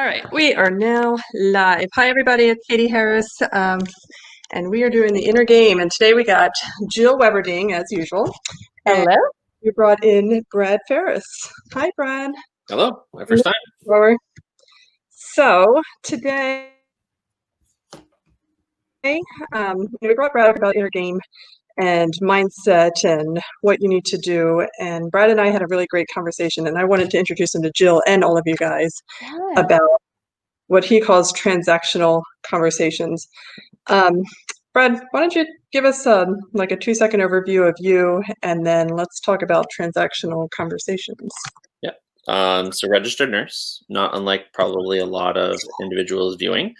right, we are now live. Hi, everybody. It's Catie Harris, and we are doing the inner game. And today we got Jill Weberding, as usual. And Hello. we brought in Brad Ferris. Hi, Brad. Hello, my first time. So today, we brought Brad about inner game and mindset and what you need to do. And Brad and I had a really great conversation, and I wanted to introduce him to Jill and all of you guys about what he calls transactional conversations. Brad, why don't you give us like a 2-second overview of you, and then let's talk about transactional conversations. Yeah. So registered nurse, not unlike probably a lot of individuals viewing.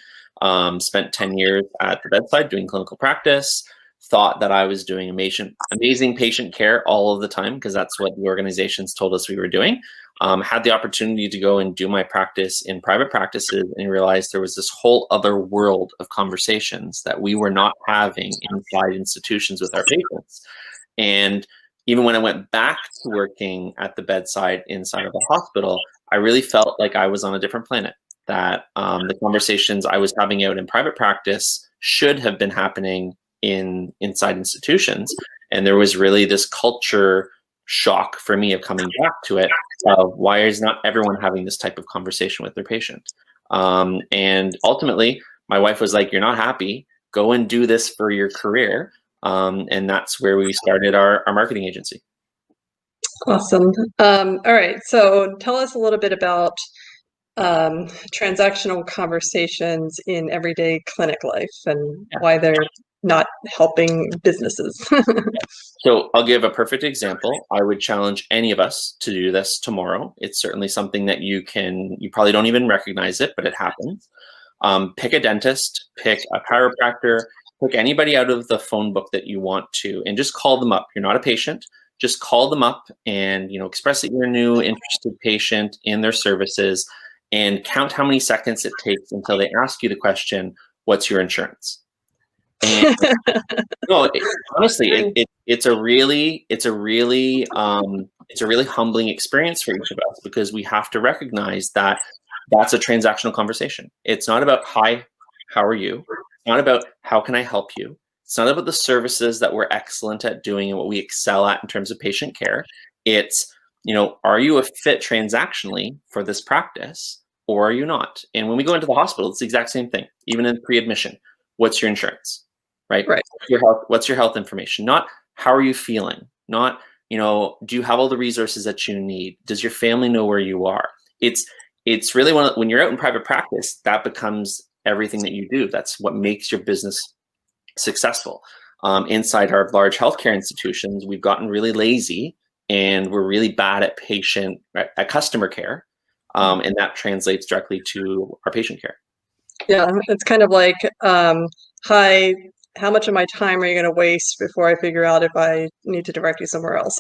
Spent 10 years at the bedside doing clinical practice. Thought that I was doing amazing patient care all of the time because that's what the organizations told us we were doing. Had the opportunity to go and do my practice in private practices and realized there was this whole other world of conversations that we were not having inside institutions with our patients. And even when I went back to working at the bedside inside of a hospital, I really felt like I was on a different planet, that the conversations I was having out in private practice should have been happening inside institutions. And there was really this culture shock for me of coming back to it of why is not everyone having this type of conversation with their patient? And ultimately, my wife was like, you're not happy, go and do this for your career. And that's where we started our marketing agency. Awesome. All right, so tell us a little bit about transactional conversations in everyday clinic life and why they're not helping businesses. So I'll give a perfect example. I would challenge any of us to do this tomorrow. It's certainly something that you probably don't even recognize it, but it happens. Pick a dentist, pick a chiropractor, pick anybody out of the phone book that you want to, and just call them up. You're not a patient, just call them up and express that you're a new interested patient in their services, and count how many seconds it takes until they ask you the question, what's your insurance? And no, honestly, it's a really humbling experience for each of us, because we have to recognize that that's a transactional conversation. It's not about, hi, how are you? It's not about, how can I help you? It's not about the services that we're excellent at doing and what we excel at in terms of patient care. It's, are you a fit transactionally for this practice, or are you not? And when we go into the hospital, it's the exact same thing. Even in pre-admission, what's your insurance? Right. What's your health information? Not how are you feeling? Not, do you have all the resources that you need? Does your family know where you are? It's really when you're out in private practice, that becomes everything that you do. That's what makes your business successful. Inside our large healthcare institutions, we've gotten really lazy and we're really bad at customer care. And that translates directly to our patient care. Yeah, it's kind of like, hi, how much of my time are you going to waste before I figure out if I need to direct you somewhere else?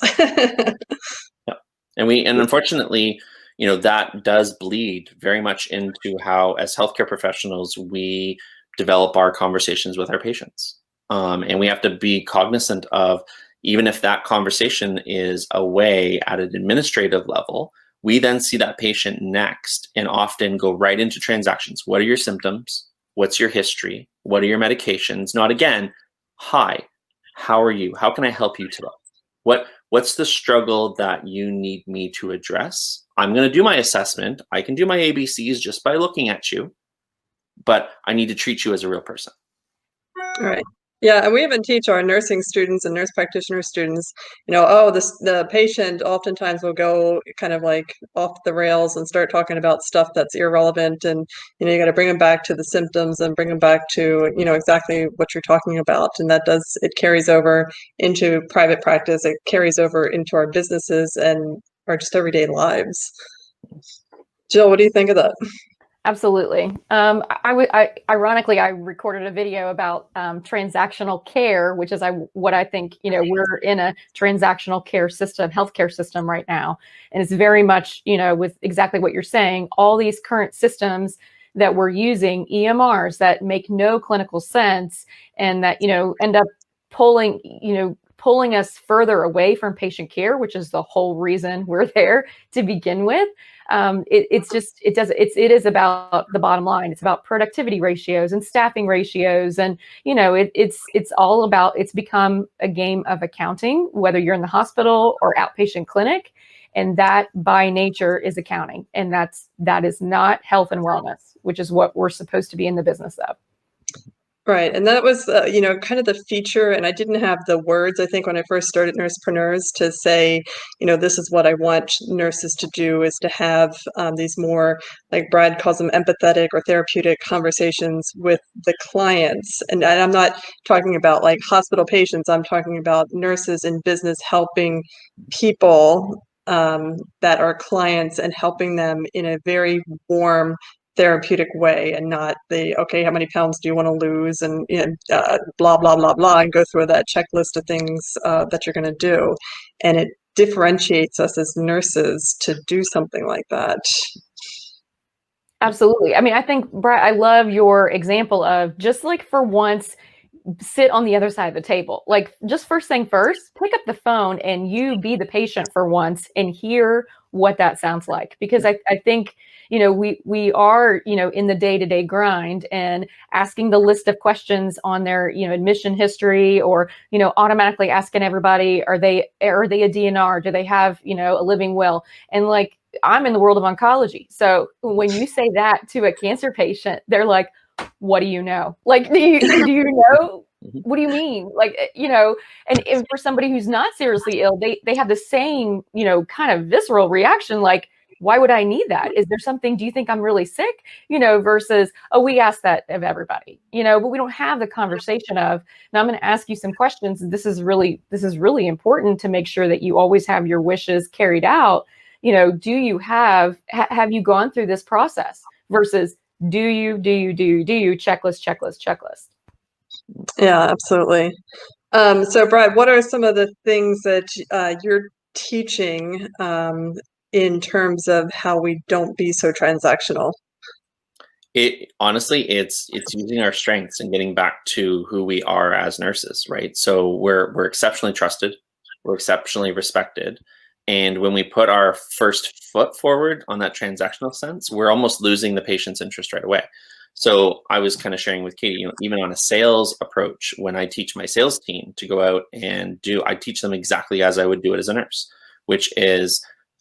Yeah. And unfortunately, that does bleed very much into how, as healthcare professionals, we develop our conversations with our patients. And we have to be cognizant of, even if that conversation is away at an administrative level, we then see that patient next and often go right into transactions. What are your symptoms? What's your history? What are your medications? Not again, hi, how are you? How can I help you today? What's the struggle that you need me to address? I'm going to do my assessment. I can do my ABCs just by looking at you, but I need to treat you as a real person. All right. Yeah, and we even teach our nursing students and nurse practitioner students, the patient oftentimes will go kind of like off the rails and start talking about stuff that's irrelevant, and you got to bring them back to the symptoms and bring them back to exactly what you're talking about, and it carries over into private practice, it carries over into our businesses and our just everyday lives. Jill, what do you think of that? Absolutely. Ironically, I recorded a video about transactional care, which is what I think, we're in a transactional care system, healthcare system right now. And it's very much, with exactly what you're saying, all these current systems that we're using, EMRs that make no clinical sense and that, end up pulling pulling us further away from patient care, which is the whole reason we're there to begin with. It is about the bottom line. It's about productivity ratios and staffing ratios. And, it's all about, it's become a game of accounting, whether you're in the hospital or outpatient clinic. And that by nature is accounting. And that is not health and wellness, which is what we're supposed to be in the business of. Right. And that was, kind of the feature. And I didn't have the words, I think, when I first started Nursepreneurs to say, this is what I want nurses to do, is to have these more, like Brad calls them, empathetic or therapeutic conversations with the clients. And I'm not talking about like hospital patients. I'm talking about nurses in business helping people that are clients and helping them in a very warm, therapeutic way, and not okay, how many pounds do you want to lose, and blah blah blah blah, and go through that checklist of things that you're going to do. And it differentiates us as nurses to do something like that. Absolutely. I mean, I think, Brad, I love your example of just like for once, sit on the other side of the table. Like, just first thing first, pick up the phone and you be the patient for once and hear what that sounds like. Because I think, we are, in the day-to-day grind and asking the list of questions on their, admission history, or, automatically asking everybody, are they a DNR? Do they have, a living will? And like, I'm in the world of oncology. So when you say that to a cancer patient, they're like, what do you know? Like, do you know? What do you mean? Like, and for somebody who's not seriously ill, they have the same, kind of visceral reaction. Like, why would I need that? Is there something, do you think I'm really sick? Versus, oh, we ask that of everybody, but we don't have the conversation of, now I'm going to ask you some questions. This is really important to make sure that you always have your wishes carried out. Do you have you gone through this process, versus do you checklist. Yeah, absolutely. So Brad, what are some of the things that you're teaching in terms of how we don't be so transactional? Honestly, it's using our strengths and getting back to who we are as nurses, right? So we're exceptionally trusted, we're exceptionally respected. And when we put our first foot forward on that transactional sense, we're almost losing the patient's interest right away. So I was kind of sharing with Catie, even on a sales approach, when I teach my sales team to go out and I teach them exactly as I would do it as a nurse, which is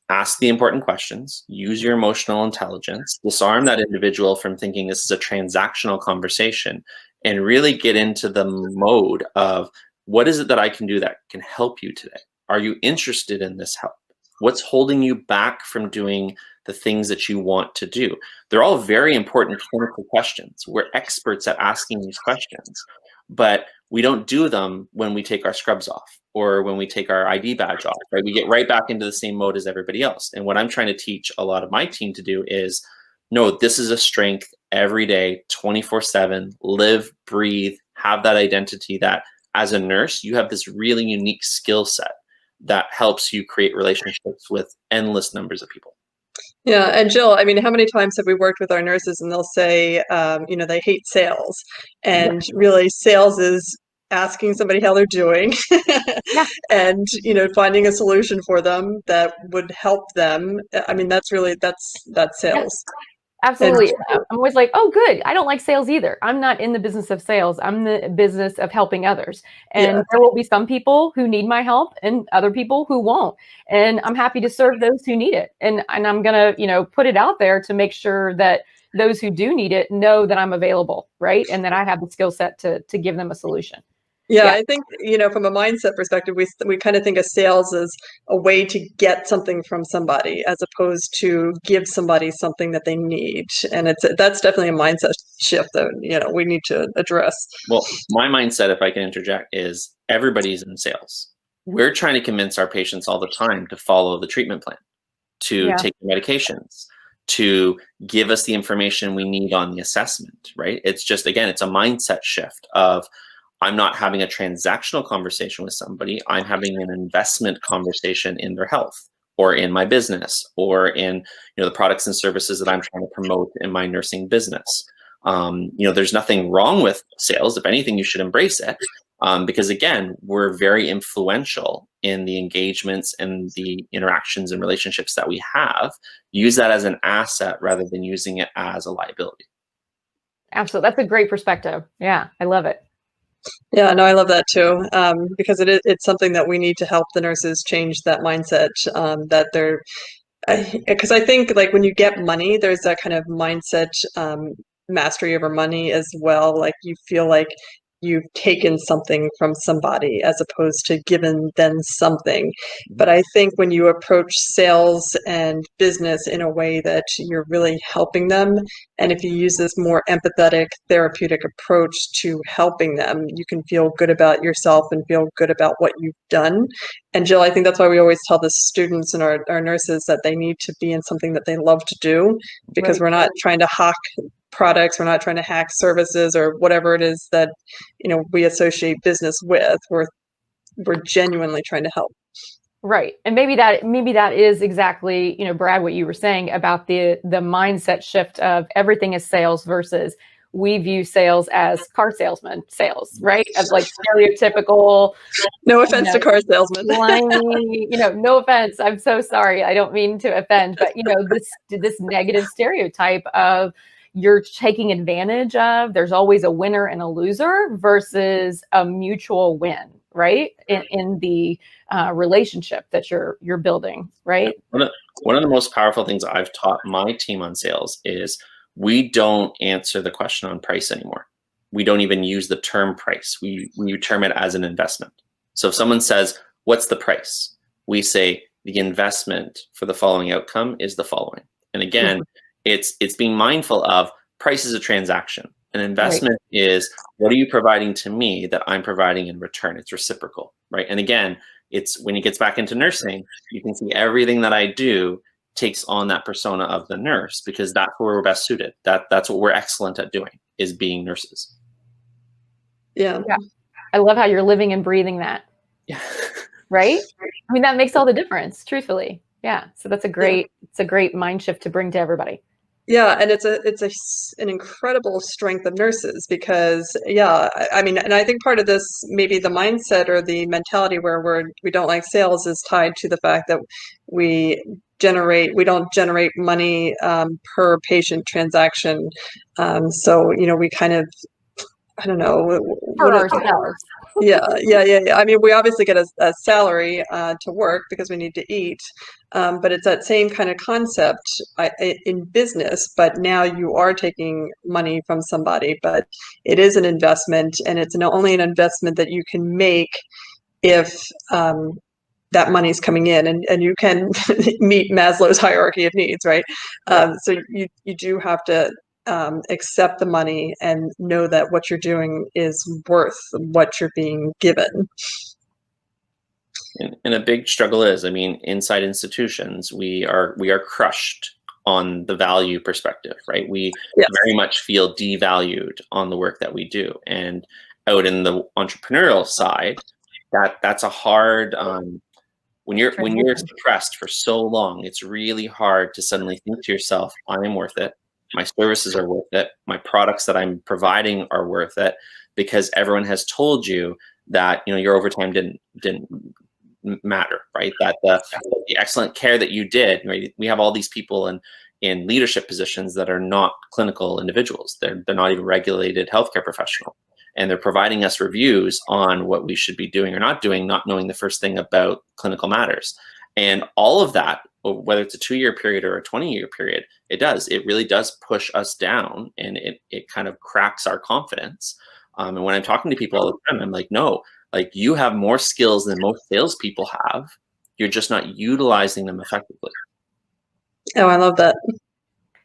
ask the important questions, use your emotional intelligence, disarm that individual from thinking this is a transactional conversation, and really get into the mode of, what is it that I can do that can help you today? Are you interested in this help? What's holding you back from doing the things that you want to do? They're all very important clinical questions. We're experts at asking these questions, but we don't do them when we take our scrubs off or when we take our ID badge off, right? We get right back into the same mode as everybody else. And what I'm trying to teach a lot of my team to do is, no, this is a strength every day, 24/7, live, breathe, have that identity that as a nurse, you have this really unique skill set that helps you create relationships with endless numbers of people. Yeah, and Jill, I mean, how many times have we worked with our nurses and they'll say, they hate sales, and really sales is asking somebody how they're doing Yeah. and, finding a solution for them that would help them. I mean, that's sales. Absolutely. I'm always like, oh, good. I don't like sales either. I'm not in the business of sales. I'm the business of helping others. And there will be some people who need my help and other people who won't. And I'm happy to serve those who need it. And I'm going to, put it out there to make sure that those who do need it know that I'm available, right? And that I have the skill set to give them a solution. Yeah, I think, from a mindset perspective, we kind of think of sales as a way to get something from somebody as opposed to give somebody something that they need. And that's definitely a mindset shift that, we need to address. Well, my mindset, if I can interject, is everybody's in sales. We're trying to convince our patients all the time to follow the treatment plan, to take the medications, to give us the information we need on the assessment, right? It's just, again, it's a mindset shift of, I'm not having a transactional conversation with somebody. I'm having an investment conversation in their health or in my business or in the products and services that I'm trying to promote in my nursing business. There's nothing wrong with sales. If anything, you should embrace it. because again, we're very influential in the engagements and the interactions and relationships that we have. Use that as an asset rather than using it as a liability. Absolutely. That's a great perspective. Yeah, I love it. Yeah, no, I love that too, because it's something that we need to help the nurses change that mindset, that they're, because I think like when you get money, there's that kind of mindset, mastery over money as well. Like you feel like you've taken something from somebody as opposed to given them something. But I think when you approach sales and business in a way that you're really helping them, and if you use this more empathetic, therapeutic approach to helping them, you can feel good about yourself and feel good about what you've done. And Jill, I think that's why we always tell the students and our nurses that they need to be in something that they love to do, because Right. we're not trying to hawk products, we're not trying to hack services or whatever it is that, we associate business with. We're genuinely trying to help. Right. And maybe that is exactly, Brad, what you were saying about the mindset shift of everything is sales versus we view sales as car salesman sales, right? As like stereotypical. No offense to car salesmen. Slimy, no offense. I'm so sorry. I don't mean to offend, but this negative stereotype of you're taking advantage of, there's always a winner and a loser versus a mutual win, right? In the relationship that you're building, right? One of the most powerful things I've taught my team on sales is we don't answer the question on price anymore. We don't even use the term price. We term it as an investment. So if someone says, what's the price? We say the investment for the following outcome is the following. And again, it's being mindful of price is a transaction. An investment is what are you providing to me that I'm providing in return? It's reciprocal, right? And again, it's when it gets back into nursing, you can see everything that I do takes on that persona of the nurse because that's where we're best suited. That's what we're excellent at doing, is being nurses. Yeah. I love how you're living and breathing that. Yeah. Right? I mean, that makes all the difference, truthfully. Yeah. So that's it's a great mind shift to bring to everybody. Yeah, and it's an incredible strength of nurses because, I mean, and I think part of this, maybe the mindset or the mentality where we don't like sales is tied to the fact that we don't generate money per patient transaction. So, we kind of, I don't know. For ourselves. Yeah. I mean, we obviously get a salary to work because we need to eat, but it's that same kind of concept in business. But now you are taking money from somebody, but it is an investment, and it's not only an investment that you can make if that money's coming in, and you can meet Maslow's hierarchy of needs, right? So you do have to accept the money and know that what you're doing is worth what you're being given. And a big struggle is, I mean, inside institutions, we are crushed on the value perspective, right? We very much feel devalued on the work that we do. And out in the entrepreneurial side, that's a hard when you're suppressed for so long, it's really hard to suddenly think to yourself, I am worth it. My services are worth it. My products that I'm providing are worth it, because everyone has told you that your overtime didn't matter, right? That the excellent care that you did, right? We have all these people in leadership positions that are not clinical individuals. They're not even regulated healthcare professional, and they're providing us reviews on what we should be doing or not doing, not knowing the first thing about clinical matters. And all of that, whether it's a 2-year period or a 20-year period, it really does push us down, and it kind of cracks our confidence. And when I'm talking to people all the time, I'm like, no, like you have more skills than most salespeople have. You're just not utilizing them effectively. Oh, I love that.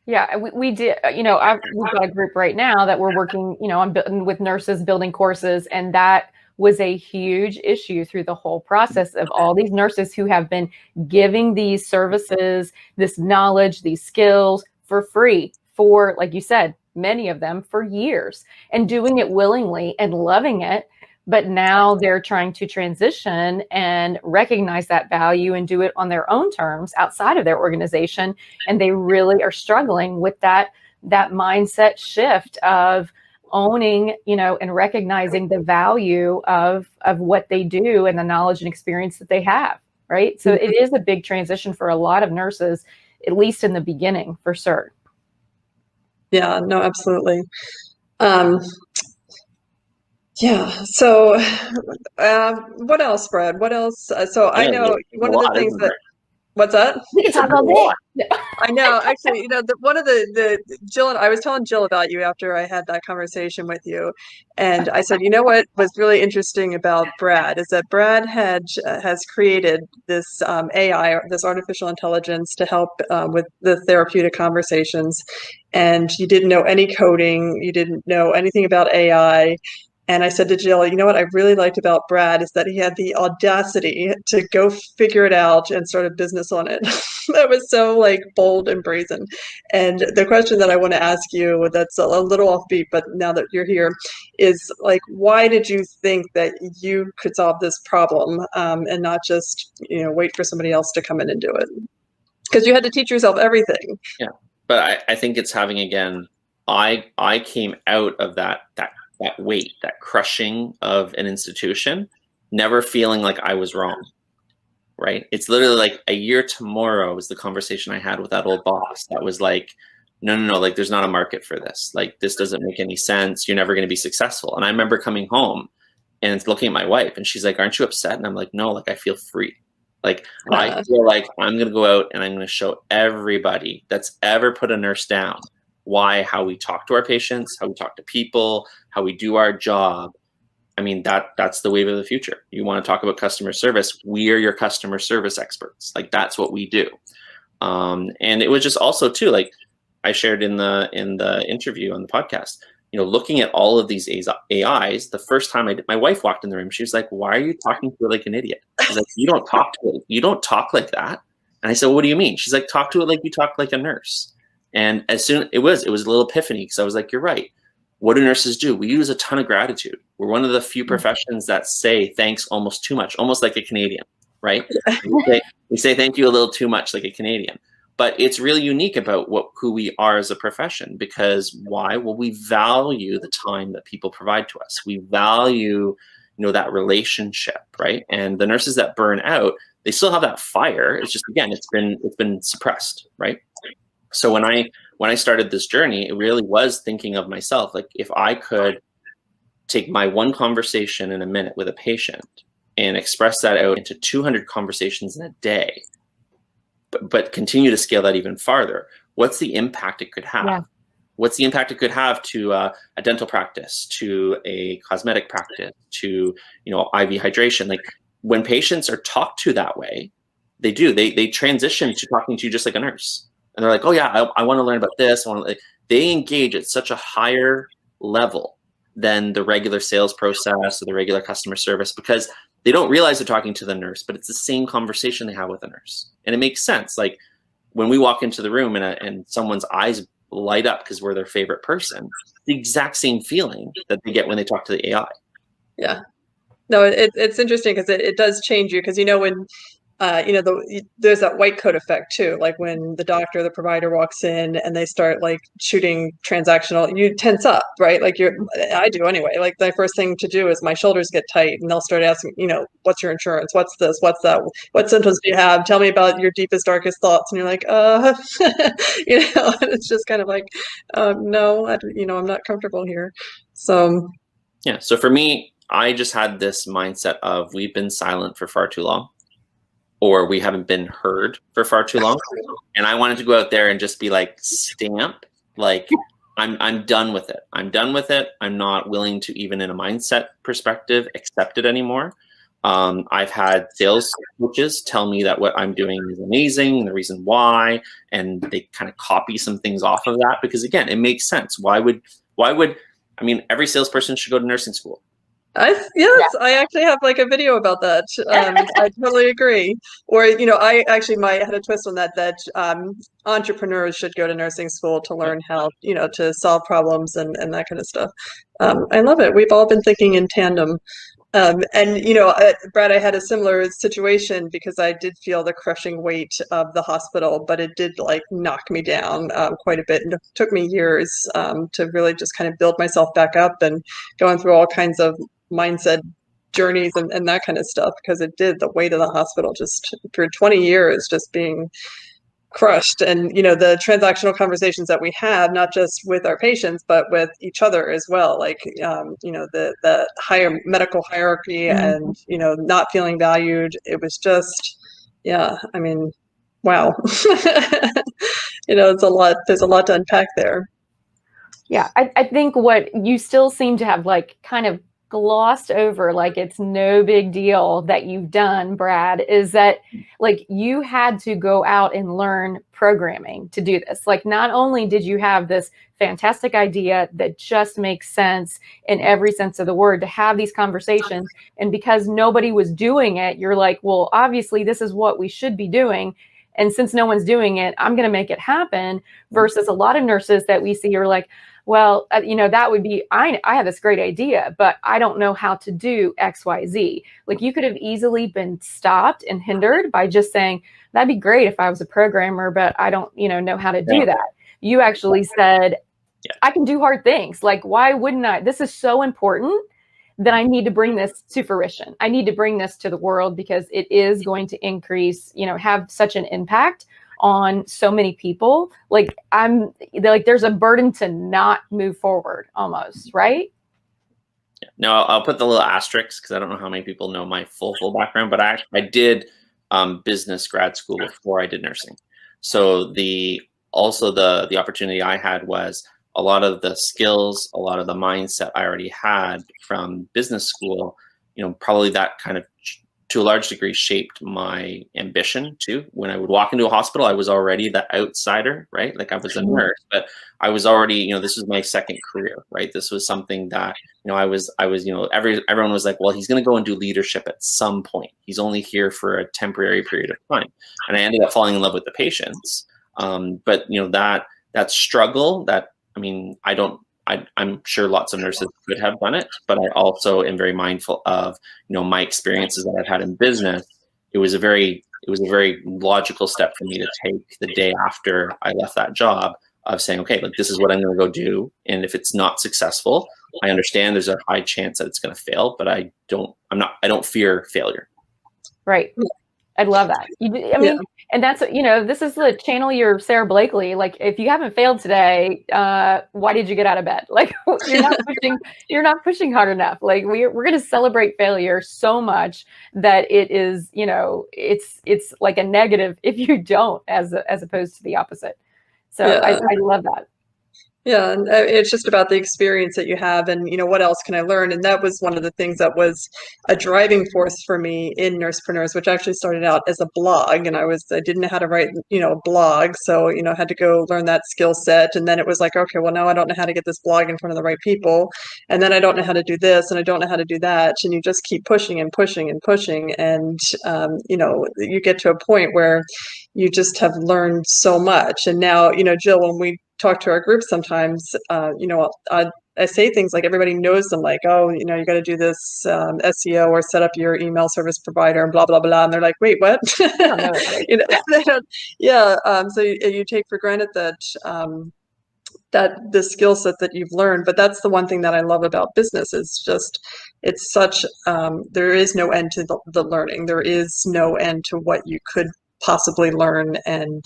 Yeah, we did. We've got a group right now that we're working, on with nurses building courses, and that was a huge issue through the whole process of all these nurses who have been giving these services, this knowledge, these skills for free for, like you said, many of them for years, and doing it willingly and loving it. But now they're trying to transition and recognize that value and do it on their own terms outside of their organization. And they really are struggling with that mindset shift of, owning, and recognizing the value of what they do and the knowledge and experience that they have, right? So it is a big transition for a lot of nurses, at least in the beginning, for sure. Yeah, no, absolutely. Yeah. So, what else, Brad? What else? So I know one of the things that. What's that? We can talk all day. I know. Actually, one of the Jill and I was telling Jill about you after I had that conversation with you, and I said, what was really interesting about Brad is that Brad Hedge has created this AI, or this artificial intelligence, to help with the therapeutic conversations, and you didn't know any coding, you didn't know anything about AI. And I said to Jill, what I really liked about Brad is that he had the audacity to go figure it out and start a business on it. That was so like bold and brazen. And the question that I want to ask you, that's a little offbeat, but now that you're here, is like, why did you think that you could solve this problem and not just, wait for somebody else to come in and do it? Because you had to teach yourself everything. Yeah, but I think it's having, again, I came out of that weight, that crushing of an institution, never feeling like I was wrong, right? It's literally like a year tomorrow was the conversation I had with that old boss that was like, no, like there's not a market for this. Like, this doesn't make any sense. You're never going to be successful. And I remember coming home and looking at my wife and she's like, aren't you upset? And I'm like, no, like I feel free. Like, I feel like I'm going to go out and I'm going to show everybody that's ever put a nurse down how we talk to our patients, how we talk to people, how we do our job. I mean, that's the wave of the future. You want to talk about customer service, we are your customer service experts. Like, that's what we do. And it was just also too, like I shared in the interview on the podcast, looking at all of these AIs, the first time my wife walked in the room, she was like, why are you talking to it like an idiot? She's like, you don't talk to it. You don't talk like that. And I said, well, what do you mean? She's like, talk to it like you talk like a nurse. And as soon it was a little epiphany, because I was like, you're right. What do nurses do? We use a ton of gratitude. We're one of the few professions that say thanks almost too much, almost like a Canadian, right? We say thank you a little too much, like a Canadian. But it's really unique about who we are as a profession, because why? Well, we value the time that people provide to us. We value, that relationship, right? And the nurses that burn out, they still have that fire. It's just, again, it's been suppressed, right? So when I started this journey, it really was thinking of myself, like, if I could take my one conversation in a minute with a patient and express that out into 200 conversations in a day, but continue to scale that even farther, what's the impact it could have? Yeah. What's the impact it could have to a dental practice, to a cosmetic practice, to IV hydration? Like, when patients are talked to that way, they transition to talking to you just like a nurse. And they're like, oh yeah, I want to learn about this. They engage at such a higher level than the regular sales process or the regular customer service, because they don't realize they're talking to the nurse, but it's the same conversation they have with the nurse. And it makes sense. Like, when we walk into the room and someone's eyes light up because we're their favorite person, the exact same feeling that they get when they talk to the AI. Yeah. No, it's interesting because it does change you, because when there's that white coat effect too. Like, when the doctor, the provider walks in and they start like shooting transactional, you tense up, right? Like, I do anyway. Like, the first thing to do is my shoulders get tight and they'll start asking, what's your insurance? What's this? What's that? What symptoms do you have? Tell me about your deepest, darkest thoughts. And you're like, it's just kind of like, no, I'm not comfortable here. So, yeah. So for me, I just had this mindset of, we've been silent for far too long, or we haven't been heard for far too long. And I wanted to go out there and just be like, stamp, like, I'm done with it. I'm done with it. I'm not willing to, even in a mindset perspective, accept it anymore. I've had sales coaches tell me that what I'm doing is amazing and the reason why, and they kind of copy some things off of that, because again, it makes sense. Why would, every salesperson should go to nursing school. I actually have like a video about that. I totally agree. Or, I actually might had a twist on that entrepreneurs should go to nursing school to learn how, to solve problems and that kind of stuff. I love it. We've all been thinking in tandem. And Brad, I had a similar situation because I did feel the crushing weight of the hospital, but it did like knock me down quite a bit. And it took me years to really just kind of build myself back up and going through all kinds of mindset journeys and that kind of stuff, because it did, the weight of the hospital just for 20 years just being crushed. And the transactional conversations that we have, not just with our patients but with each other as well, like the higher medical hierarchy, and not feeling valued. It was just, yeah, I mean, wow. It's a lot, there's a lot to unpack there. Yeah, I think what you still seem to have like kind of glossed over, like it's no big deal that you've done, Brad, is that like you had to go out and learn programming to do this. Like not only did you have this fantastic idea that just makes sense in every sense of the word to have these conversations, and because nobody was doing it, you're like, well, obviously this is what we should be doing. And since no one's doing it, I'm going to make it happen. Versus a lot of nurses that we see are like, well, that would be, I have this great idea, but I don't know how to do X, Y, Z. Like you could have easily been stopped and hindered by just saying, that'd be great if I was a programmer, but I don't, know how to do that. You actually said, I can do hard things. Like, why wouldn't I? This is so important that I need to bring this to fruition. I need to bring this to the world because it is going to increase, have such an impact on so many people. Like there's a burden to not move forward almost, right? Yeah. No, I'll put the little asterisks because I don't know how many people know my full background, but I did business grad school before I did nursing. So the opportunity I had was a lot of the skills, a lot of the mindset I already had from business school, probably that kind of to a large degree shaped my ambition too. When I would walk into a hospital, I was already the outsider, right? Like I was a nurse, but I was already, this was my second career, right? This was something that, everyone was like, well, he's going to go and do leadership at some point. He's only here for a temporary period of time. And I ended up falling in love with the patients. But that struggle I'm sure lots of nurses could have done it, but I also am very mindful of, my experiences that I've had in business. It was a very logical step for me to take the day after I left that job of saying, okay, like this is what I'm going to go do. And if it's not successful, I understand there's a high chance that it's going to fail, but I don't fear failure. Right. I love that. And that's, this is the channel your Sarah Blakely. Like, if you haven't failed today, why did you get out of bed? Like, you're not pushing hard enough. Like, we're going to celebrate failure so much that it is, it's like a negative if you don't, as opposed to the opposite. So yeah. I love that. Yeah, and it's just about the experience that you have and, what else can I learn? And that was one of the things that was a driving force for me in Nursepreneurs, which actually started out as a blog. And I didn't know how to write, a blog. So, had to go learn that skill set. And then it was like, okay, well, now I don't know how to get this blog in front of the right people. And then I don't know how to do this and I don't know how to do that. And you just keep pushing and pushing and pushing. And, you get to a point where you just have learned so much. And now, Jill, when we talk to our group sometimes, I say things like everybody knows them, like, oh, you got to do this SEO or set up your email service provider and blah, blah, blah. And they're like, wait, what? They don't, yeah. So you take for granted that the skill set that you've learned. But that's the one thing that I love about business is just, it's such, there is no end to the learning. There is no end to what you could possibly learn. And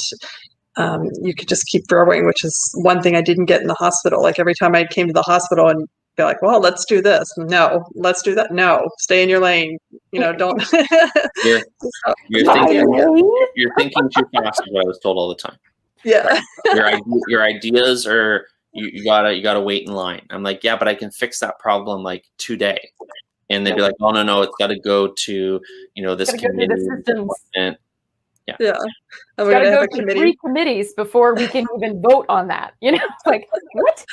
you could just keep growing, which is one thing I didn't get in the hospital. Like every time I came to the hospiel and be like, well, let's do this. No, let's do that. No, stay in your lane. Don't. You're thinking too fast is what I was told all the time. Yeah. Right? Your ideas are, you gotta wait in line. I'm like, yeah, but I can fix that problem like today. And they'd be like, oh, no, it's got to go to, this committee. Yeah. And we're going to have a committee. 3 committees before we can even vote on that. Like, what?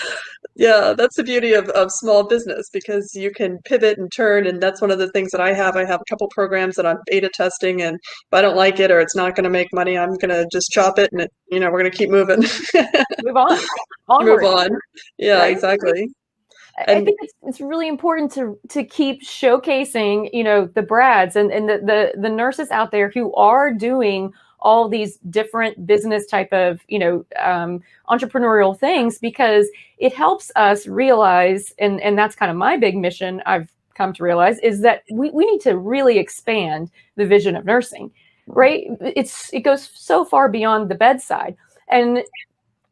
Yeah, that's the beauty of small business, because you can pivot and turn. And that's one of the things that I have. I have a couple programs that I'm beta testing. And if I don't like it or it's not going to make money, I'm going to just chop it. And, we're going to keep moving. Move on. Onward. Move on. Yeah, right? Exactly. I think it's really important to keep showcasing, you know, the Brads and the nurses out there who are doing all these different business type of, you know, entrepreneurial things, because it helps us realize, and that's kind of my big mission I've come to realize, is that we need to really expand the vision of nursing, right? It goes so far beyond the bedside. And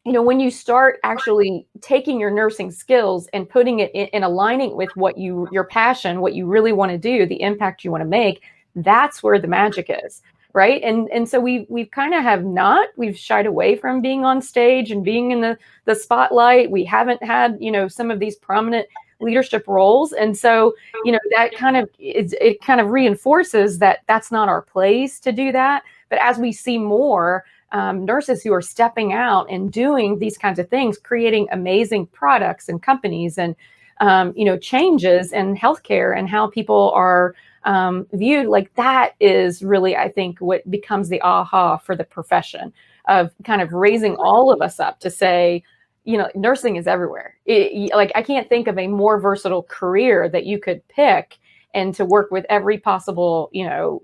you know, when you start actually taking your nursing skills and putting it in aligning with what your passion, what you really want to do, the impact you want to make, that's where the magic is, right? And so we've kind of we've shied away from being on stage and being in the spotlight. We haven't had, you know, some of these prominent leadership roles, and so, you know, that kind of it kind of reinforces that that's not our place to do that. But as we see more nurses who are stepping out and doing these kinds of things, creating amazing products and companies and, you know, changes in healthcare and how people are viewed, like that is really, I think, what becomes the aha for the profession of kind of raising all of us up to say, you know, nursing is everywhere. Like, I can't think of a more versatile career that you could pick and to work with every possible, you know,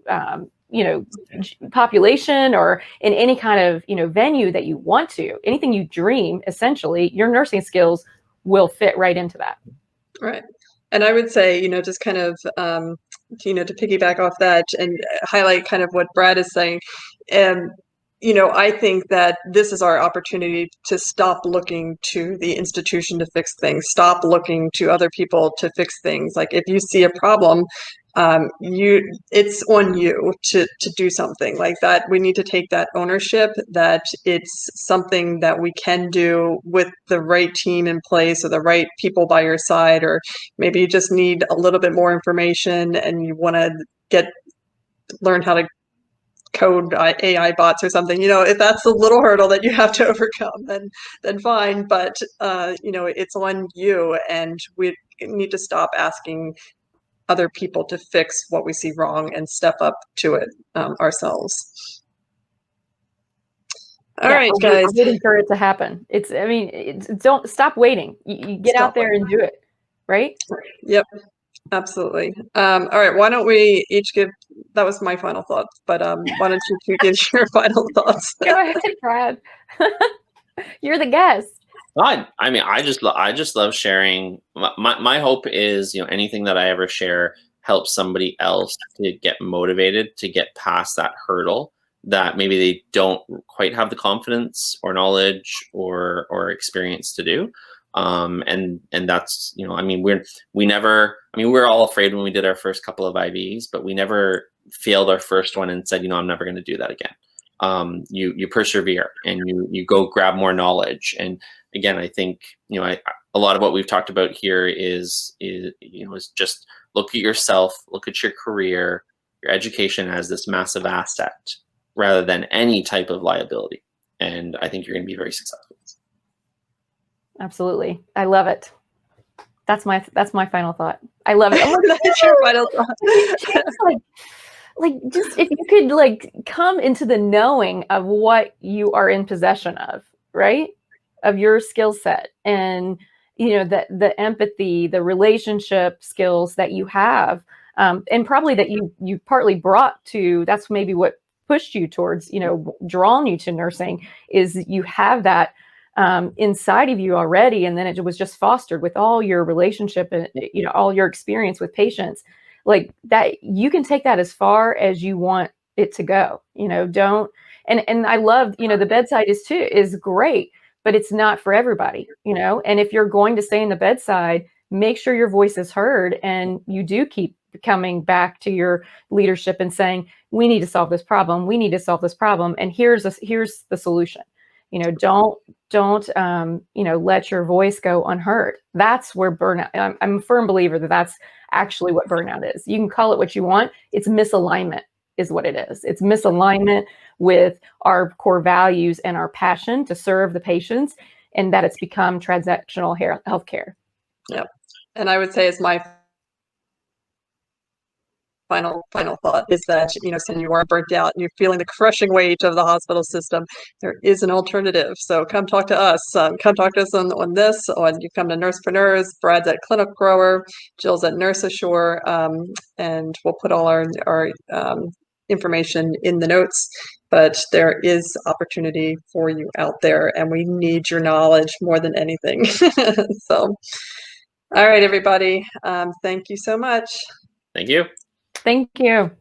population or in any kind of, you know, venue that you want to, anything you dream, essentially, your nursing skills will fit right into that. Right. And I would say, you know, just kind of, you know, to piggyback off that and highlight kind of what Brad is saying, you know, I think that this is our opportunity to stop looking to the institution to fix things, stop looking to other people to fix things. Like, if you see a problem, it's on you to do something like that. We need to take that ownership, that it's something that we can do with the right team in place or the right people by your side, or maybe you just need a little bit more information and you want to learn how to code AI bots or something. You know, if that's a little hurdle that you have to overcome, then fine. But you know, it's on you, and we need to stop asking other people to fix what we see wrong and step up to it ourselves. All right, guys. I'm waiting for it to happen. Don't stop waiting. You get out there and do it, right? Yep, absolutely. All right, why don't we each give, that was my final thoughts, but why don't you two give your final thoughts? Go ahead, Brad. You're the guest. I mean, I just love sharing. My hope is, you know, anything that I ever share helps somebody else to get motivated to get past that hurdle that maybe they don't quite have the confidence or knowledge or experience to do. And that's, you know, I mean, we're all afraid when we did our first couple of IVs, but we never failed our first one and said, you know, I'm never going to do that again. You persevere and you go grab more knowledge. And again, I think, you know, a lot of what we've talked about here is just look at yourself, look at your career, your education as this massive asset rather than any type of liability. And I think you're going to be very successful. Absolutely. I love it. That's my final thought. I love it. That's your final thought. Like just if you could like come into the knowing of what you are in possession of, right? Of your skill set, and you know, the empathy, the relationship skills that you have, and probably that you partly brought to, that's maybe what pushed you towards, you know, drawn you to nursing, is you have that inside of you already, and then it was just fostered with all your relationship and, you know, all your experience with patients, like that. You can take that as far as you want it to go, you know. And I love, you know, the bedside is great, but it's not for everybody, you know. And if you're going to stay in the bedside, make sure your voice is heard and you do keep coming back to your leadership and saying, we need to solve this problem. We need to solve this problem. And here's the solution. You know, don't you know, let your voice go unheard. That's where burnout, I'm a firm believer that that's actually what burnout is. You can call it what you want. It's misalignment is what it is. It's misalignment with our core values and our passion to serve the patients, and that it's become transactional healthcare. Yep. And I would say it's my final thought is that, you know, saying you are burnt out and you're feeling the crushing weight of the hospital system, there is an alternative. So come talk to us. Come talk to us on this. On you come to Nursepreneurs. Brad's at Clinic Grower. Jill's at Nurse Assure, and we'll put all our information in the notes. But there is opportunity for you out there, and we need your knowledge more than anything. So, all right, everybody. Thank you so much. Thank you. Thank you.